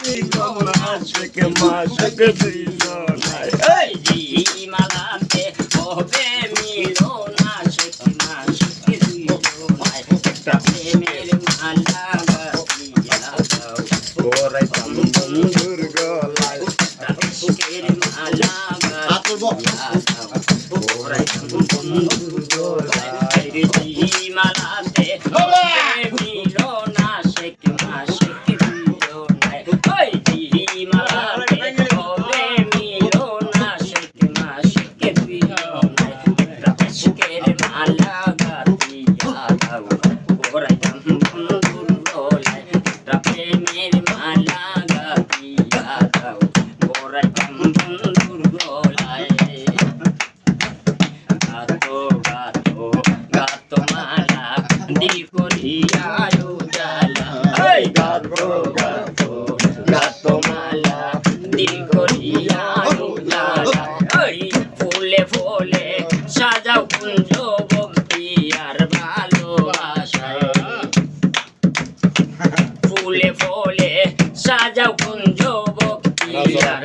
মিলন আশিক মাশিক দুইজনাই ওই মালাতে হবে মিলন আশিক মাশিক দুইজনাই একটা প্রেমের মালা গাঁথিয়া দাও পরাইতাম বন্ধুর গলায় একটা ইশকের মালা গাঁথিয়া দাও পরাইতাম বন্ধুর গলায় মালাতে হবে মিলন আশিক মাশিক দুইজনাই ওই মালাতে হবে মিলন আশিক মাশিক দুইজনাই একটা ইশকের মালা গাঁথিয়া দাও পরাইতাম বন্ধুর গলায় একটা প্রেমের মালা গাঁথিয়া দাও পরাইতাম বন্ধুর গলায় গাতো গাতো গাতো মালা দিল করিয়া উজালা এই গাতো গাতো গাতো মালা দিল করিয়া উজালা এই ফুলে ফুলে সাজাও কুঞ্জ ভক্তি আর ভালোবাসায় ফুলে ফুলে সাজাও কুঞ্জ ভক্তি আর